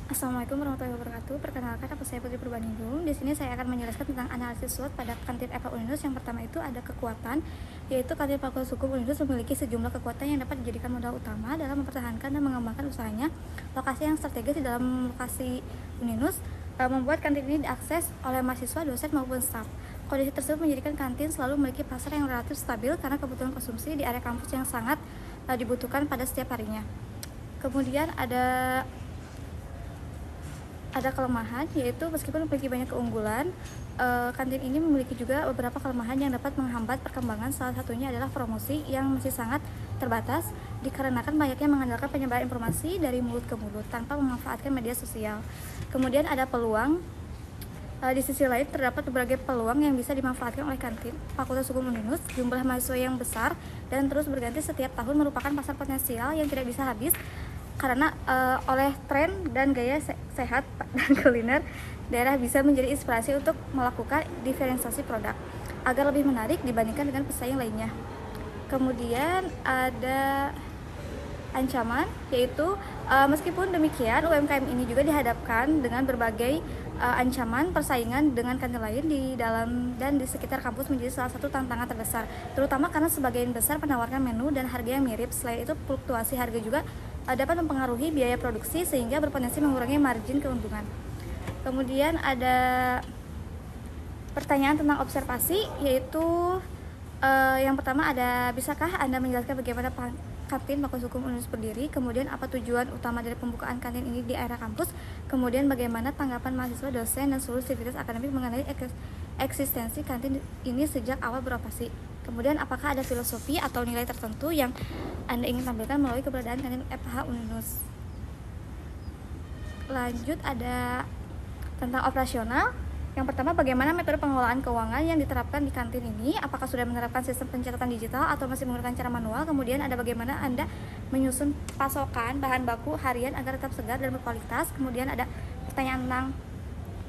Assalamualaikum warahmatullahi wabarakatuh. Perkenalkan, aku saya Putri Purbaningrum. Di sini saya akan menjelaskan tentang analisis SWOT pada kantin FH Uninus. Yang pertama itu ada kekuatan, yaitu kantin Fakultas Hukum Uninus memiliki sejumlah kekuatan yang dapat dijadikan modal utama dalam mempertahankan dan mengembangkan usahanya. Lokasi yang strategis di dalam lokasi Uninus membuat kantin ini diakses oleh mahasiswa, dosen maupun staf. Kondisi tersebut menjadikan kantin selalu memiliki pasar yang relatif stabil karena kebutuhan konsumsi di area kampus yang sangat dibutuhkan pada setiap harinya. Kemudian ada kelemahan, yaitu meskipun memiliki banyak keunggulan, kantin ini memiliki juga beberapa kelemahan yang dapat menghambat perkembangan. Salah satunya adalah promosi yang masih sangat terbatas dikarenakan banyaknya mengandalkan penyebaran informasi dari mulut ke mulut tanpa memanfaatkan media sosial. Kemudian ada peluang. Di sisi lain, terdapat berbagai peluang yang bisa dimanfaatkan oleh kantin Fakultas Hukum Uninus. Jumlah mahasiswa yang besar dan terus berganti setiap tahun merupakan pasar potensial yang tidak bisa habis karena oleh tren dan gaya sehat dan kuliner, daerah bisa menjadi inspirasi untuk melakukan diferensiasi produk agar lebih menarik dibandingkan dengan pesaing lainnya. Kemudian ada ancaman, yaitu meskipun demikian UMKM ini juga dihadapkan dengan berbagai ancaman persaingan dengan kantin lain di dalam dan di sekitar kampus menjadi salah satu tantangan terbesar, terutama karena sebagian besar menawarkan menu dan harga yang mirip. Selain itu, fluktuasi harga juga dapat mempengaruhi biaya produksi sehingga berpotensi mengurangi margin keuntungan. Kemudian ada pertanyaan tentang observasi, yaitu yang pertama ada, bisakah Anda menjelaskan bagaimana kantin Fakultas Hukum Uninus berdiri, kemudian apa tujuan utama dari pembukaan kantin ini di area kampus, kemudian bagaimana tanggapan mahasiswa, dosen, dan seluruh sivitas akademik mengenai eksistensi kantin ini sejak awal beroperasi. Kemudian apakah ada filosofi atau nilai tertentu yang Anda ingin tampilkan melalui keberadaan kantin FH Uninus. Lanjut, ada tentang operasional. Yang pertama, bagaimana metode pengelolaan keuangan yang diterapkan di kantin ini? Apakah sudah menerapkan sistem pencatatan digital atau masih menggunakan cara manual? Kemudian ada bagaimana Anda menyusun pasokan bahan baku harian agar tetap segar dan berkualitas? Kemudian ada pertanyaan tentang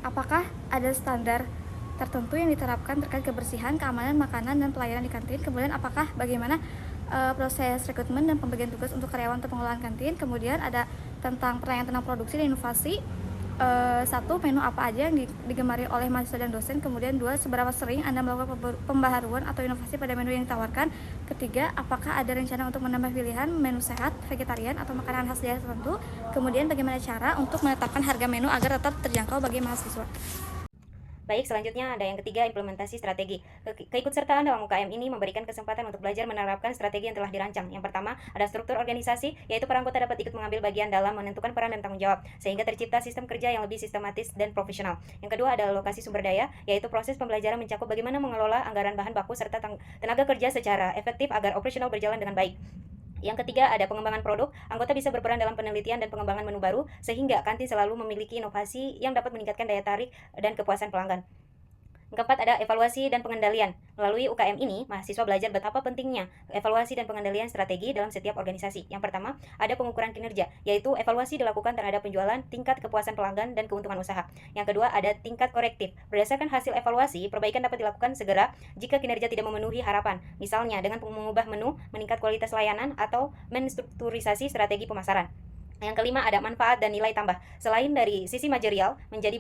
apakah ada standar tertentu yang diterapkan terkait kebersihan, keamanan, makanan, dan pelayanan di kantin? Kemudian apakah bagaimana proses rekrutmen dan pembagian tugas untuk karyawan untuk pengelolaan kantin? Kemudian ada tentang pertanyaan tentang produksi dan inovasi. Satu, menu apa aja yang digemari oleh mahasiswa dan dosen. Kemudian dua, seberapa sering Anda melakukan pembaharuan atau inovasi pada menu yang ditawarkan. Ketiga, apakah ada rencana untuk menambah pilihan menu sehat, vegetarian, atau makanan khas daerah tertentu. Kemudian bagaimana cara untuk menetapkan harga menu agar tetap terjangkau bagi mahasiswa. Baik, selanjutnya ada yang ketiga, implementasi strategi. Keikutsertaan dalam UKM ini memberikan kesempatan untuk belajar menerapkan strategi yang telah dirancang. Yang pertama, ada struktur organisasi, yaitu para anggota dapat ikut mengambil bagian dalam menentukan peran dan tanggung jawab, sehingga tercipta sistem kerja yang lebih sistematis dan profesional. Yang kedua, ada alokasi sumber daya, yaitu proses pembelajaran mencakup bagaimana mengelola anggaran bahan baku serta tenaga kerja secara efektif agar operasional berjalan dengan baik. Yang ketiga, ada pengembangan produk. Anggota bisa berperan dalam penelitian dan pengembangan menu baru, sehingga kantin selalu memiliki inovasi yang dapat meningkatkan daya tarik dan kepuasan pelanggan. Yang keempat, ada evaluasi dan pengendalian. Melalui UKM ini, mahasiswa belajar betapa pentingnya evaluasi dan pengendalian strategi dalam setiap organisasi. Yang pertama, ada pengukuran kinerja, yaitu evaluasi dilakukan terhadap penjualan, tingkat kepuasan pelanggan, dan keuntungan usaha. Yang kedua, ada tingkat korektif. Berdasarkan hasil evaluasi, perbaikan dapat dilakukan segera jika kinerja tidak memenuhi harapan. Misalnya, dengan mengubah menu, meningkat kualitas layanan, atau menstrukturisasi strategi pemasaran. Yang kelima, ada manfaat dan nilai tambah. Selain dari sisi material, menjadi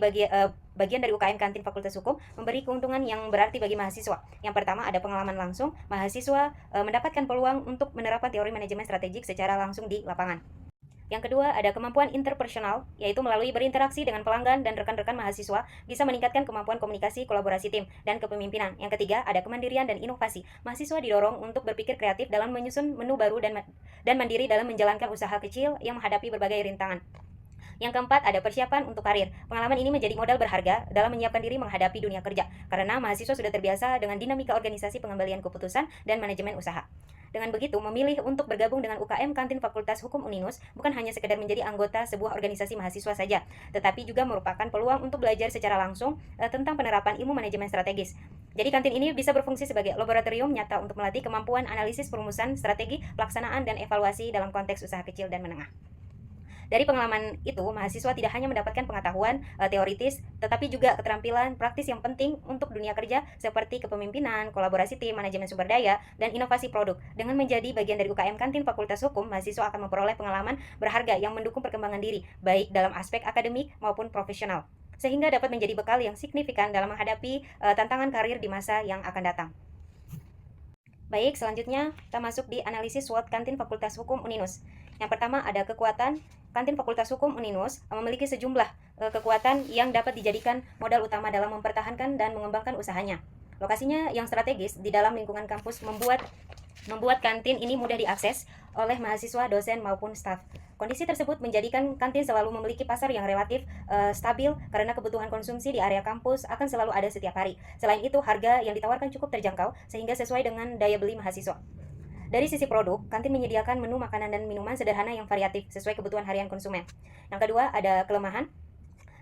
bagian dari UKM Kantin Fakultas Hukum memberi keuntungan yang berarti bagi mahasiswa. Yang pertama, ada pengalaman langsung. Mahasiswa mendapatkan peluang untuk menerapkan teori manajemen strategik secara langsung di lapangan. Yang kedua, ada kemampuan interpersonal, yaitu melalui berinteraksi dengan pelanggan dan rekan-rekan mahasiswa, bisa meningkatkan kemampuan komunikasi, kolaborasi tim, dan kepemimpinan. Yang ketiga, ada kemandirian dan inovasi. Mahasiswa didorong untuk berpikir kreatif dalam menyusun menu baru dan mandiri dalam menjalankan usaha kecil yang menghadapi berbagai rintangan. Yang keempat, ada persiapan untuk karir. Pengalaman ini menjadi modal berharga dalam menyiapkan diri menghadapi dunia kerja, karena mahasiswa sudah terbiasa dengan dinamika organisasi, pengambilan keputusan, dan manajemen usaha. Dengan begitu, memilih untuk bergabung dengan UKM Kantin Fakultas Hukum Uninus bukan hanya sekedar menjadi anggota sebuah organisasi mahasiswa saja, tetapi juga merupakan peluang untuk belajar secara langsung tentang penerapan ilmu manajemen strategis. Jadi kantin ini bisa berfungsi sebagai laboratorium nyata untuk melatih kemampuan analisis perumusan, strategi, pelaksanaan, dan evaluasi dalam konteks usaha kecil dan menengah. Dari pengalaman itu, mahasiswa tidak hanya mendapatkan pengetahuan teoritis, tetapi juga keterampilan praktis yang penting untuk dunia kerja seperti kepemimpinan, kolaborasi tim, manajemen sumber daya, dan inovasi produk. Dengan menjadi bagian dari UKM Kantin Fakultas Hukum, mahasiswa akan memperoleh pengalaman berharga yang mendukung perkembangan diri, baik dalam aspek akademik maupun profesional, sehingga dapat menjadi bekal yang signifikan dalam menghadapi tantangan karir di masa yang akan datang. Baik, selanjutnya kita masuk di analisis SWOT Kantin Fakultas Hukum Uninus. Yang pertama ada kekuatan. Kantin Fakultas Hukum Uninus memiliki sejumlah kekuatan yang dapat dijadikan modal utama dalam mempertahankan dan mengembangkan usahanya. Lokasinya yang strategis di dalam lingkungan kampus membuat kantin ini mudah diakses oleh mahasiswa, dosen, maupun staf. Kondisi tersebut menjadikan kantin selalu memiliki pasar yang relatif stabil karena kebutuhan konsumsi di area kampus akan selalu ada setiap hari. Selain itu, harga yang ditawarkan cukup terjangkau sehingga sesuai dengan daya beli mahasiswa. Dari sisi produk, kantin menyediakan menu makanan dan minuman sederhana yang variatif sesuai kebutuhan harian konsumen. Yang kedua, ada kelemahan.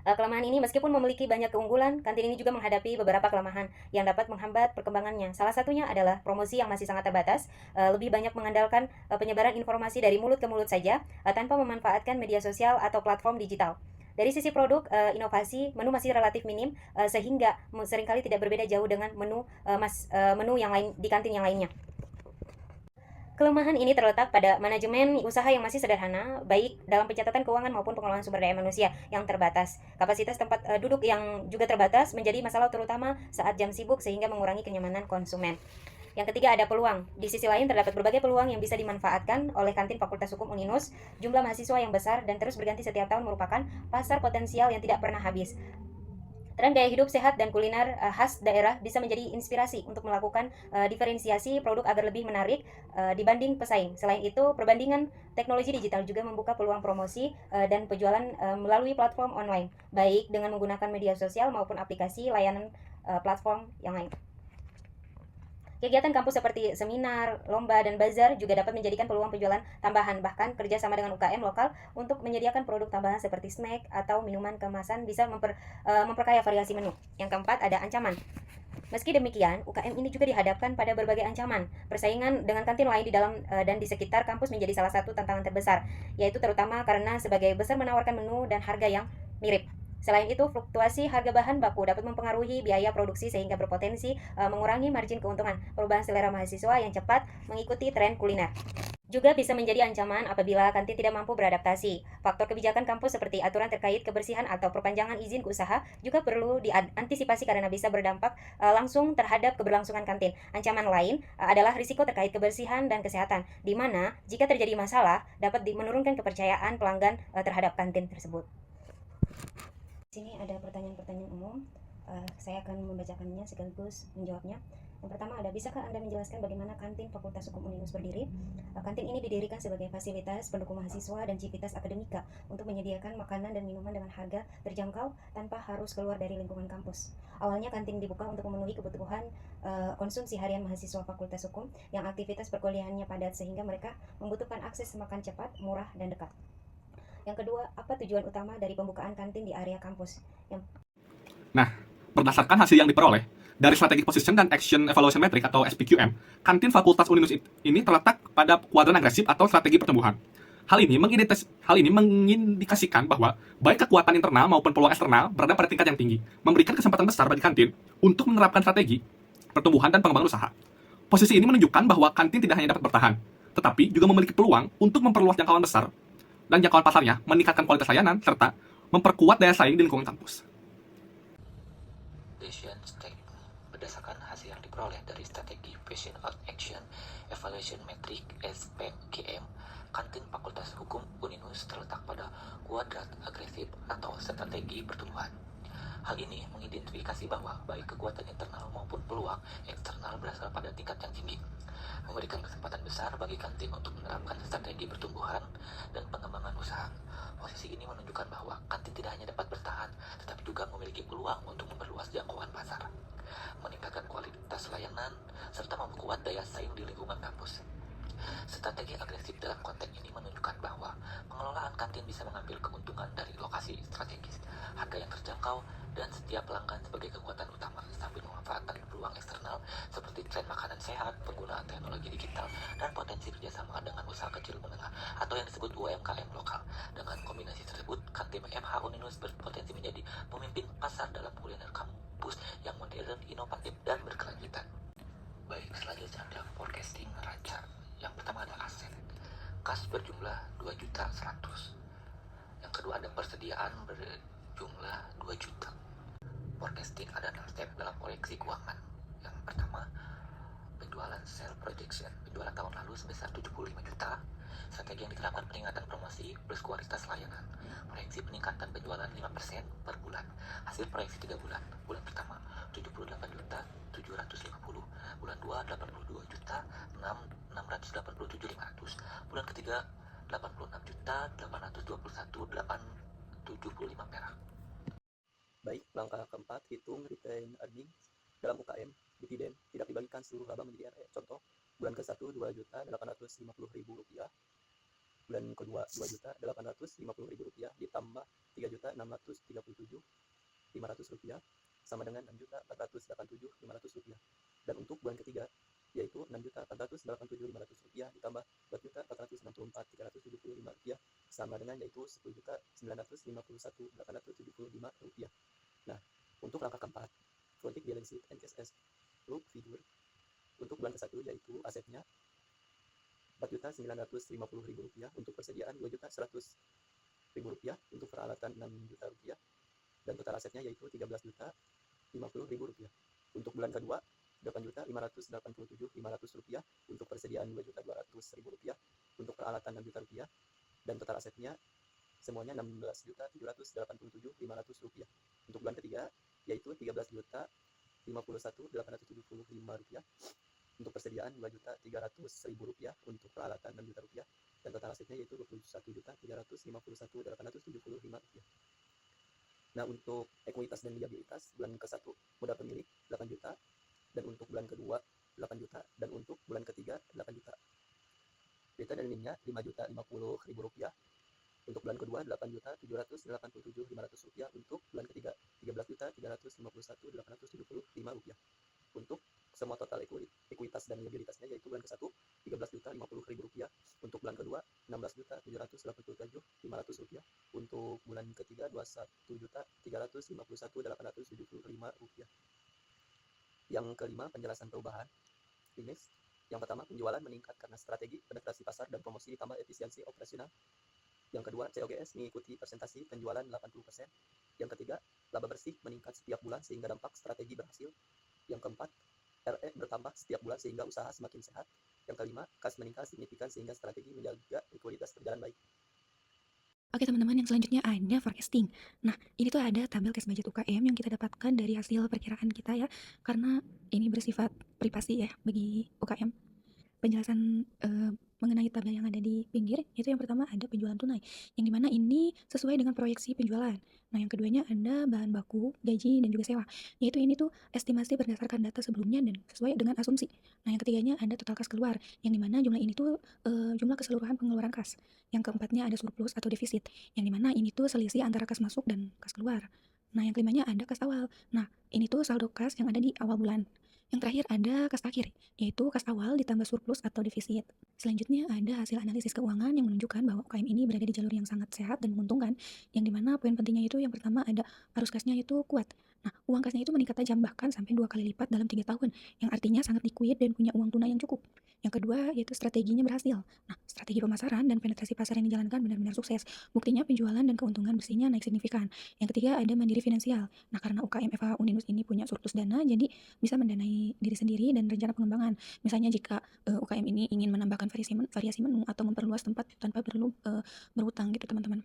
Kelemahan ini meskipun memiliki banyak keunggulan, kantin ini juga menghadapi beberapa kelemahan yang dapat menghambat perkembangannya. Salah satunya adalah promosi yang masih sangat terbatas, lebih banyak mengandalkan penyebaran informasi dari mulut ke mulut saja, tanpa memanfaatkan media sosial atau platform digital. Dari sisi produk, inovasi, menu masih relatif minim, sehingga seringkali tidak berbeda jauh dengan menu yang lain di kantin yang lainnya. Kelemahan ini terletak pada manajemen usaha yang masih sederhana, baik dalam pencatatan keuangan maupun pengelolaan sumber daya manusia yang terbatas. Kapasitas tempat duduk yang juga terbatas menjadi masalah terutama saat jam sibuk sehingga mengurangi kenyamanan konsumen. Yang ketiga ada peluang. Di sisi lain terdapat berbagai peluang yang bisa dimanfaatkan oleh kantin Fakultas Hukum Uninus. Jumlah mahasiswa yang besar dan terus berganti setiap tahun merupakan pasar potensial yang tidak pernah habis. Tren gaya hidup sehat dan kuliner khas daerah bisa menjadi inspirasi untuk melakukan diferensiasi produk agar lebih menarik dibanding pesaing. Selain itu, perbandingan teknologi digital juga membuka peluang promosi dan penjualan melalui platform online, baik dengan menggunakan media sosial maupun aplikasi layanan platform yang lain. Kegiatan kampus seperti seminar, lomba, dan bazar juga dapat menjadikan peluang penjualan tambahan. Bahkan kerjasama dengan UKM lokal untuk menyediakan produk tambahan seperti snack atau minuman kemasan bisa memperkaya variasi menu. Yang keempat ada ancaman. Meski demikian, UKM ini juga dihadapkan pada berbagai ancaman. Persaingan dengan kantin lain di dalam dan di sekitar kampus menjadi salah satu tantangan terbesar, yaitu terutama karena sebagai besar menawarkan menu dan harga yang mirip. Selain itu, fluktuasi harga bahan baku dapat mempengaruhi biaya produksi sehingga berpotensi mengurangi margin keuntungan. Perubahan selera mahasiswa yang cepat mengikuti tren kuliner juga bisa menjadi ancaman apabila kantin tidak mampu beradaptasi. Faktor kebijakan kampus seperti aturan terkait kebersihan atau perpanjangan izin usaha juga perlu diantisipasi karena bisa berdampak langsung terhadap keberlangsungan kantin. Ancaman lain adalah risiko terkait kebersihan dan kesehatan, di mana jika terjadi masalah dapat menurunkan kepercayaan pelanggan terhadap kantin tersebut. Di sini ada pertanyaan-pertanyaan umum. Saya akan membacakannya sekaligus menjawabnya. Yang pertama ada, bisakah Anda menjelaskan bagaimana kantin Fakultas Hukum Uninus berdiri? Kantin ini didirikan sebagai fasilitas pendukung mahasiswa dan civitas akademika untuk menyediakan makanan dan minuman dengan harga terjangkau tanpa harus keluar dari lingkungan kampus. Awalnya kantin dibuka untuk memenuhi kebutuhan konsumsi harian mahasiswa Fakultas Hukum yang aktivitas perkuliahannya padat sehingga mereka membutuhkan akses makan cepat, murah, dan dekat. Yang kedua, apa tujuan utama dari pembukaan kantin di area kampus? Nah, berdasarkan hasil yang diperoleh dari Strategic Position dan Action Evaluation Metric atau SPQM, kantin Fakultas Uninus ini terletak pada kuadran agresif atau strategi pertumbuhan. Hal ini mengindikasikan bahwa baik kekuatan internal maupun peluang eksternal berada pada tingkat yang tinggi, memberikan kesempatan besar bagi kantin untuk menerapkan strategi pertumbuhan dan pengembangan usaha. Posisi ini menunjukkan bahwa kantin tidak hanya dapat bertahan, tetapi juga memiliki peluang untuk memperluas jangkauan besar dan jangkauan pasarnya, meningkatkan kualitas layanan, serta memperkuat daya saing di lingkungan kampus. Decision Statement. Berdasarkan hasil yang diperoleh dari strategi Vision of Action Evaluation Metric (SPQM), kantin Fakultas Hukum Uninus terletak pada kuadrat agresif atau strategi pertumbuhan. Hal ini mengidentifikasi bahwa baik kekuatan internal maupun peluang eksternal berasal pada tingkat yang tinggi, memberikan kesempatan besar bagi kantin untuk menerapkan strategi pertumbuhan dan pengembangan usaha. Posisi ini menunjukkan bahwa kantin tidak hanya dapat bertahan, tetapi juga memiliki peluang untuk memperluas jangkauan pasar, meningkatkan kualitas layanan, serta memperkuat daya saing di lingkungan kampus. Strategi agresif dalam konteks ini menunjukkan bahwa pengelolaan kantin bisa mengambil keuntungan dari lokasi strategis, harga yang terjangkau, dan setiap pelanggan sebagai kekuatan utama sambil memanfaatkan peluang eksternal seperti tren makanan sehat, penggunaan teknologi digital, dan potensi kerjasama dengan usaha kecil menengah atau yang disebut UMKM lokal. Dengan kombinasi tersebut, Kantin MH Uninus berpotensi menjadi pemimpin pasar dalam kuliner kampus yang modern, inovatif, dan berkelanjutan. Baik, selanjutnya ada forecasting neraca. Yang pertama ada aset. Kas berjumlah 2.100.000. Yang kedua ada persediaan berjumlah 2 juta. Forecasting ada 6 step dalam proyeksi keuangan. Yang pertama, penjualan sales projection. Penjualan tahun lalu sebesar 75 juta. Strategi yang diterapkan peningkatan promosi plus kualitas layanan. Proyeksi peningkatan penjualan 5% per bulan. Hasil proyeksi 3 bulan. Bulan pertama 78 juta 750. Bulan 2 82 juta 687 500. Bulan ketiga 86 juta 821 875 perak. Baik, langkah keempat, hitung retained earnings dalam UKM. Dividen tidak dibagikan seluruh laba menjadi RE. Contoh, bulan ke-1 Rp2.850.000, bulan kedua Rp2.850.000 ditambah Rp3.637.500 sama dengan Rp6.487.500. Dan untuk bulan ketiga yaitu Rp6.487.500 ditambah Rp4.464.375 sama dengan yaitu Rp10.951.875. Nah, untuk langkah keempat, fronting balance sheet and cash flow figure. Untuk bulan ke-1 yaitu asetnya Rp4.950.000, untuk persediaan Rp2.100.000, untuk peralatan Rp6 juta, dan total asetnya yaitu Rp13.050.000. Untuk bulan kedua Rp8.587.500, untuk persediaan Rp2.200.000, untuk peralatan Rp6 juta, dan total asetnya semuanya Rp16.787.500. Untuk bulan ketiga yaitu Rp13.051.875, untuk persediaan Rp2.300.000, untuk peralatan Rp6 juta, dan total asetnya yaitu Rp21.351.875. Nah, untuk ekuitas dan liabilitas, bulan ke-1 modal pemilik 8 juta, dan untuk bulan kedua 8 juta, dan untuk bulan ketiga 8 juta. Data dan NIM-nya Rp5.050.000, untuk bulan kedua Rp8.787.500, untuk bulan ketiga Rp13.351.875. Untuk semua total ekuitas dan liabilitasnya yaitu bulan ke-1 Rp13.050.000, untuk bulan kedua Rp16.787.500, untuk bulan ketiga Rp21.351.875. Yang kelima, penjelasan perubahan. Image. Yang pertama, penjualan meningkat karena strategi penetrasi pasar dan promosi ditambah efisiensi operasional. Yang kedua, COGS mengikuti presentasi penjualan 80%. Yang ketiga, laba bersih meningkat setiap bulan sehingga dampak strategi berhasil. Yang keempat, RE bertambah setiap bulan sehingga usaha semakin sehat. Yang kelima, kas meningkat signifikan sehingga strategi menjaga likuiditas berjalan baik. Oke teman-teman, yang selanjutnya ada forecasting. Nah, ini tuh ada tabel cash budget UKM yang kita dapatkan dari hasil perkiraan kita ya, karena ini bersifat privasi ya bagi UKM. Penjelasan mengenai tabel yang ada di pinggir, itu yang pertama ada penjualan tunai, yang dimana ini sesuai dengan proyeksi penjualan. Nah, yang keduanya ada bahan baku, gaji, dan juga sewa, yaitu ini tuh estimasi berdasarkan data sebelumnya dan sesuai dengan asumsi. Nah, yang ketiganya ada total kas keluar, yang dimana jumlah ini tuh jumlah keseluruhan pengeluaran kas. Yang keempatnya ada surplus atau defisit, yang dimana ini tuh selisih antara kas masuk dan kas keluar. Nah, yang kelimanya ada kas awal. Nah, ini tuh saldo kas yang ada di awal bulan. Yang terakhir ada kas akhir, yaitu kas awal ditambah surplus atau defisit. Selanjutnya ada hasil analisis keuangan yang menunjukkan bahwa UKM ini berada di jalur yang sangat sehat dan menguntungkan, yang dimana poin pentingnya itu yang pertama ada arus kasnya itu kuat. Nah, uang kasnya itu meningkat tajam bahkan sampai 2 kali lipat dalam 3 tahun, yang artinya sangat liquid dan punya uang tunai yang cukup. Yang kedua yaitu strateginya berhasil. Nah, strategi pemasaran dan penetrasi pasar yang dijalankan benar-benar sukses. Buktinya penjualan dan keuntungan bersihnya naik signifikan. Yang ketiga ada mandiri finansial. Nah, karena UKM FH Uninus ini punya surplus dana, jadi bisa mendanai diri sendiri dan rencana pengembangan. Misalnya jika UKM ini ingin menambahkan variasi menu atau memperluas tempat tanpa perlu berhutang gitu teman-teman.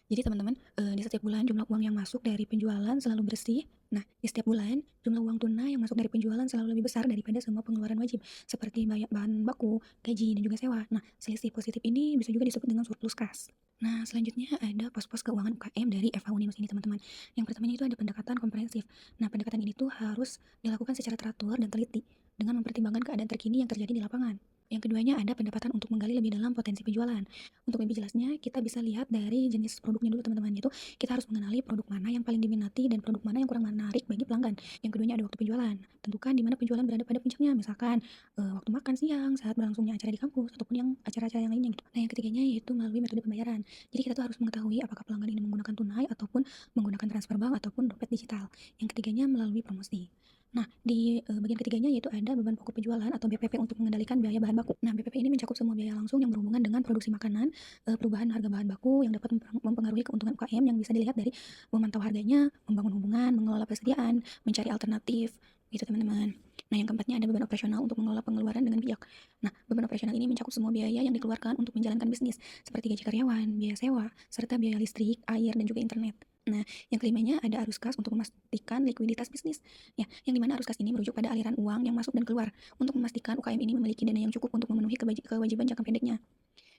Jadi teman-teman, di setiap bulan jumlah uang yang masuk dari penjualan selalu bersih. Nah, di setiap bulan jumlah uang tunai yang masuk dari penjualan selalu lebih besar daripada semua pengeluaran wajib, seperti bayar bahan baku, gaji, dan juga sewa. Nah, selisih positif ini bisa juga disebut dengan surplus kas. Nah, selanjutnya ada pos-pos keuangan UKM dari FH Uninus ini teman-teman. Yang pertama itu ada pendekatan komprehensif. Nah, pendekatan ini tuh harus dilakukan secara teratur dan teliti dengan mempertimbangkan keadaan terkini yang terjadi di lapangan. Yang keduanya ada pendapatan untuk menggali lebih dalam potensi penjualan. Untuk lebih jelasnya, kita bisa lihat dari jenis produknya dulu teman-teman, yaitu kita harus mengenali produk mana yang paling diminati dan produk mana yang kurang menarik bagi pelanggan. Yang keduanya ada waktu penjualan. Tentukan di mana penjualan berada pada puncaknya, misalkan waktu makan siang, saat berlangsungnya acara di kampus, ataupun yang acara-acara yang lainnya gitu. Nah, yang ketiganya yaitu melalui metode pembayaran. Jadi kita tuh harus mengetahui apakah pelanggan ini menggunakan tunai ataupun menggunakan transfer bank ataupun dompet digital. Yang ketiganya melalui promosi. Nah, di bagian ketiganya yaitu ada beban pokok penjualan atau BPP untuk mengendalikan biaya bahan baku. Nah, BPP ini mencakup semua biaya langsung yang berhubungan dengan produksi makanan, perubahan harga bahan baku yang dapat mempengaruhi keuntungan UKM yang bisa dilihat dari memantau harganya, membangun hubungan, mengelola persediaan, mencari alternatif, gitu teman-teman. Nah, yang keempatnya ada beban operasional untuk mengelola pengeluaran dengan bijak. Nah, beban operasional ini mencakup semua biaya yang dikeluarkan untuk menjalankan bisnis, seperti gaji karyawan, biaya sewa, serta biaya listrik, air, dan juga internet. Nah, yang kelimanya ada arus kas untuk memastikan likuiditas bisnis. Ya, yang dimana arus kas ini merujuk pada aliran uang yang masuk dan keluar untuk memastikan UKM ini memiliki dana yang cukup untuk memenuhi kewajiban jangka pendeknya.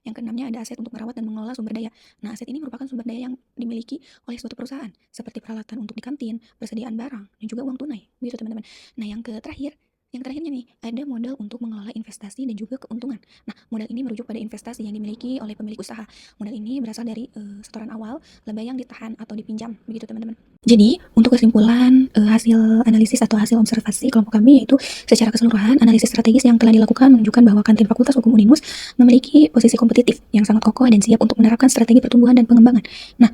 Yang keenamnya ada aset untuk merawat dan mengelola sumber daya. Nah, aset ini merupakan sumber daya yang dimiliki oleh suatu perusahaan, seperti peralatan untuk di kantin, persediaan barang, dan juga uang tunai. Begitu teman-teman. Nah, yang terakhirnya nih, ada modal untuk mengelola investasi dan juga keuntungan. Nah, modal ini merujuk pada investasi yang dimiliki oleh pemilik usaha. Modal ini berasal dari setoran awal, laba yang ditahan atau dipinjam. Begitu teman-teman. Jadi, untuk kesimpulan hasil analisis atau hasil observasi kelompok kami yaitu secara keseluruhan analisis strategis yang telah dilakukan menunjukkan bahwa kantin Fakultas Hukum Uninus memiliki posisi kompetitif yang sangat kokoh dan siap untuk menerapkan strategi pertumbuhan dan pengembangan. Nah,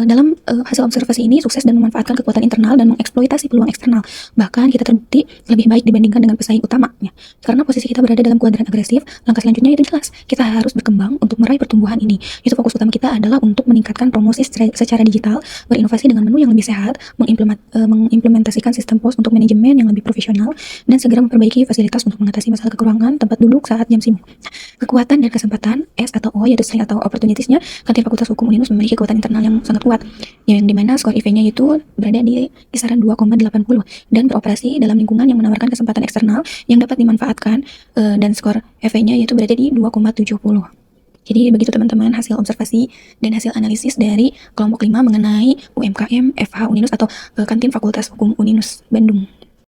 dalam hasil observasi ini sukses dan memanfaatkan kekuatan internal dan mengeksploitasi peluang eksternal. Bahkan kita terbukti lebih baik dibandingkan dengan pesaing utamanya. Karena posisi kita berada dalam kuadran agresif, langkah selanjutnya itu jelas. Kita harus berkembang untuk meraih pertumbuhan ini. Itu fokus utama kita adalah untuk meningkatkan promosi secara digital, berinovasi dengan menu yang lebih sehat, mengimplementasikan sistem pos untuk manajemen yang lebih profesional, dan segera memperbaiki fasilitas untuk mengatasi masalah kekurangan tempat duduk saat jam sibuk. Kekuatan dan kesempatan S atau O yaitu strength atau opportunitiesnya, kantin Fakultas Hukum Uninus memiliki kekuatan internal yang sangat kuat, yang dimana skor IV-nya itu berada di kisaran 2,80 dan beroperasi dalam lingkungan yang menawarkan kesempatan eksternal yang dapat dimanfaatkan, dan skor EV-nya yaitu berada di 2,70. Jadi begitu teman-teman hasil observasi dan hasil analisis dari kelompok 5 mengenai UMKM FH Uninus atau kantin Fakultas Hukum Uninus Bandung.